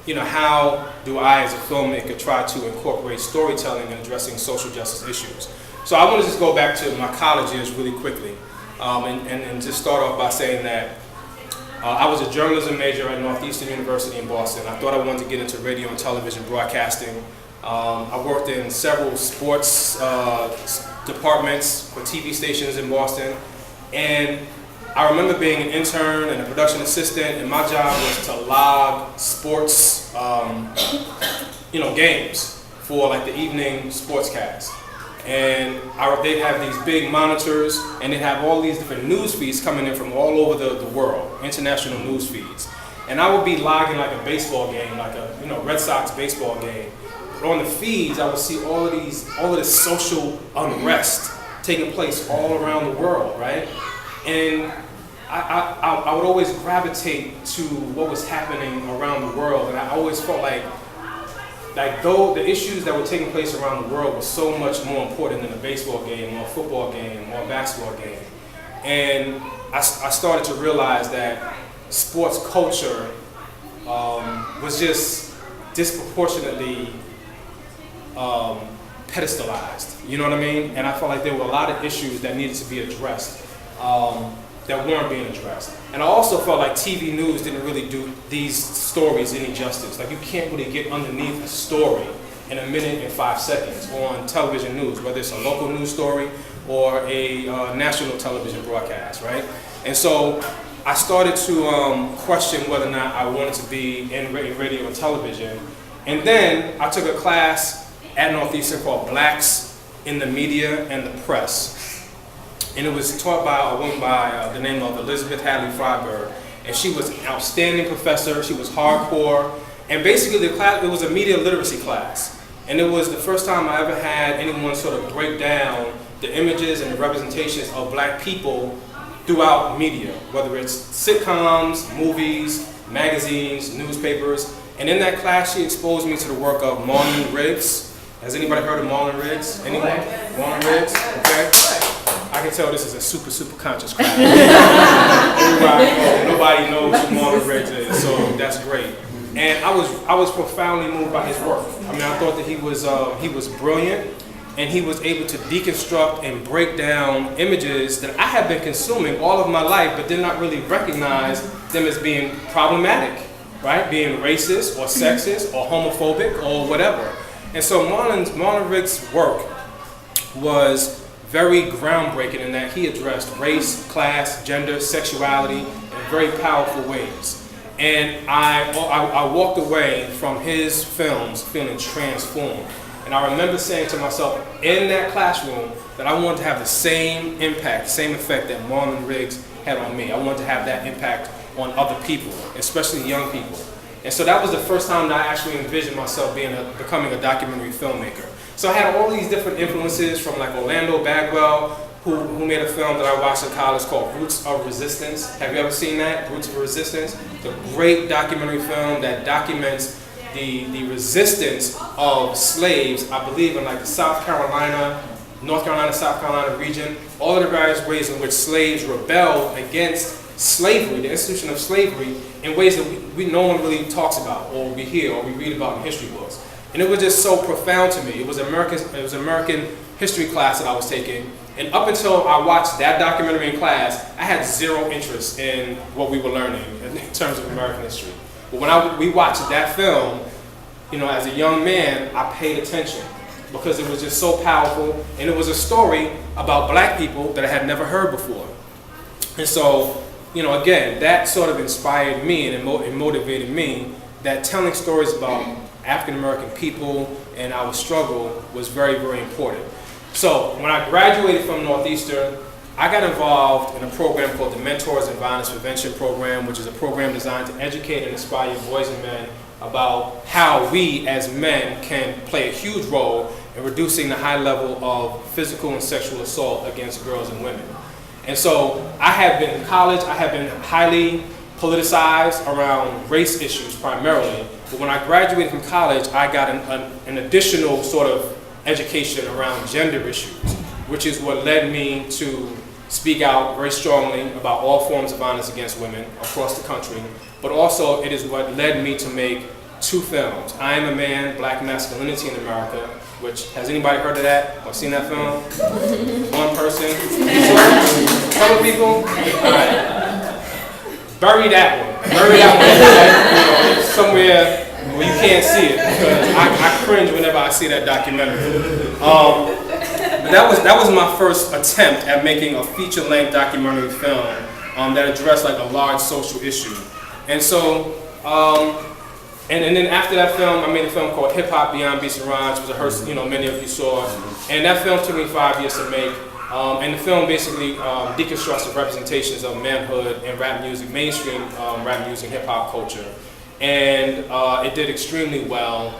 how do I as a filmmaker try to incorporate storytelling in addressing social justice issues? So I want to just go back to my college years really quickly and just start off by saying that I was a journalism major at Northeastern University in Boston. I thought I wanted to get into radio and television broadcasting. I worked in several sports departments for TV stations in Boston, and I remember being an intern and a production assistant, and my job was to log sports, games for like the evening sportscast. And they'd have these big monitors, and they'd have all these different news feeds coming in from all over the world, international news feeds. And I would be logging like a baseball game, like a Red Sox baseball game. But on the feeds, I would see all of this social unrest taking place all around the world, right? And I would always gravitate to what was happening around the world, and I always felt like though the issues that were taking place around the world were so much more important than a baseball game or a football game or a basketball game. And I started to realize that sports culture was just disproportionately pedestalized, you know what I mean? And I felt like there were a lot of issues that needed to be addressed that weren't being addressed. And I also felt like TV news didn't really do these stories any justice. Like, you can't really get underneath a story in a minute and 5 seconds on television news, whether it's a local news story or a national television broadcast, right? And so I started to question whether or not I wanted to be in radio and television. And then I took a class at Northeastern called Blacks in the Media and the Press. And it was taught by a woman by the name of Elizabeth Hadley Freiberg. And she was an outstanding professor. She was hardcore. And basically the class, it was a media literacy class. And it was the first time I ever had anyone sort of break down the images and the representations of black people throughout media, whether it's sitcoms, movies, magazines, newspapers. And in that class, she exposed me to the work of Marlon Riggs. Has anybody heard of Marlon Riggs? Anyone? Marlon Riggs? Okay. I can tell this is a super conscious crowd. Nobody knows who Marlon Riggs is, so that's great. And I was profoundly moved by his work. I mean, I thought that he was brilliant, and he was able to deconstruct and break down images that I had been consuming all of my life, but did not really recognize them as being problematic, right? Being racist or sexist or homophobic or whatever. And so Marlon Riggs' work was very groundbreaking in that he addressed race, class, gender, sexuality in very powerful ways. And I walked away from his films feeling transformed. And I remember saying to myself in that classroom that I wanted to have the same impact, same effect that Marlon Riggs had on me. I wanted to have that impact on other people, especially young people. And so that was the first time that I actually envisioned myself becoming a documentary filmmaker. So I had all these different influences from like Orlando Bagwell, who made a film that I watched in college called Roots of Resistance. Have you ever seen that, Roots of Resistance? It's a great documentary film that documents the resistance of slaves, I believe in like the North Carolina, South Carolina region, all of the various ways in which slaves rebelled against slavery, the institution of slavery, in ways that no one really talks about, or we hear, or we read about in history books. And it was just so profound to me. It was American history class that I was taking, and up until I watched that documentary in class, I had zero interest in what we were learning in terms of American history. But when we watched that film, as a young man, I paid attention because it was just so powerful, and it was a story about black people that I had never heard before. And so, again, that sort of inspired me and it motivated me that telling stories about African American people and our struggle was very, very important. So when I graduated from Northeastern, I got involved in a program called the Mentors in Violence Prevention Program, which is a program designed to educate and inspire boys and men about how we as men can play a huge role in reducing the high level of physical and sexual assault against girls and women. And so I have been in college, I have been highly politicized around race issues primarily, but when I graduated from college, I got an additional sort of education around gender issues, which is what led me to speak out very strongly about all forms of violence against women across the country, but also it is what led me to make 2 films. I Am a Man, Black Masculinity in America, which, has anybody heard of that or seen that film? One person? A couple of people? All right. Bury that one. Bury that one somewhere where you can't see it, because I cringe whenever I see that documentary. But that was my first attempt at making a feature-length documentary film that addressed like a large social issue. And so, and then after that film, I made a film called Hip Hop Beyond Beats and Rhymes, which I heard many of you saw. And that film took me 5 years to make. And the film basically deconstructs the representations of manhood in rap music, mainstream rap music, hip hop culture. And it did extremely well.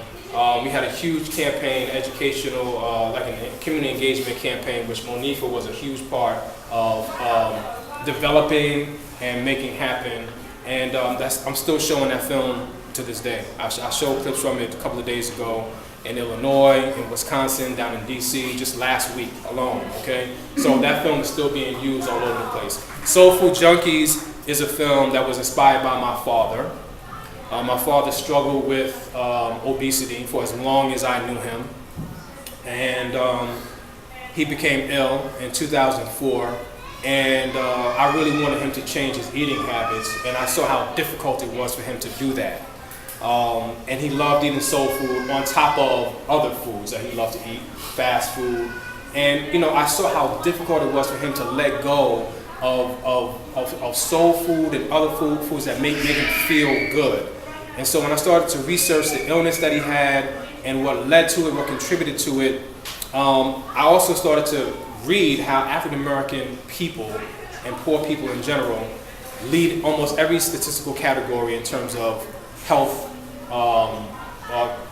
We had a huge campaign, educational, like a community engagement campaign, which Monifa was a huge part of developing and making happen. And I'm still showing that film to this day. I showed clips from it a couple of days ago in Illinois, in Wisconsin, down in DC, just last week alone, okay? So that film is still being used all over the place. Food Junkies is a film that was inspired by my father. My father struggled with obesity for as long as I knew him. And he became ill in 2004. And I really wanted him to change his eating habits. And I saw how difficult it was for him to do that. And he loved eating soul food on top of other foods that he loved to eat, fast food. And I saw how difficult it was for him to let go of soul food and other foods that make him feel good. And so when I started to research the illness that he had and what led to it, what contributed to it, I also started to read how African American people and poor people in general lead almost every statistical category in terms of health,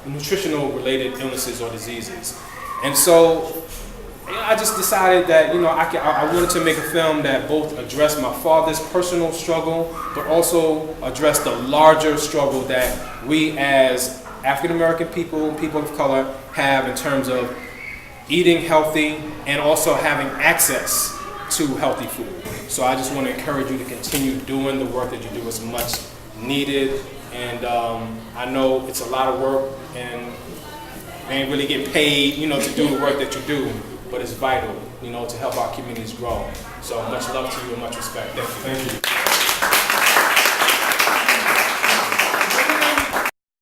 nutritional related illnesses or diseases. And so I just decided that I wanted to make a film that both addressed my father's personal struggle, but also addressed the larger struggle that we as African American people, people of color, have in terms of eating healthy and also having access to healthy food. So I just want to encourage you to continue doing the work that you do. It's much needed, and I know it's a lot of work and they ain't really get paid, to do the work that you do, but it's vital, to help our communities grow. So much love to you and much respect. Thank you.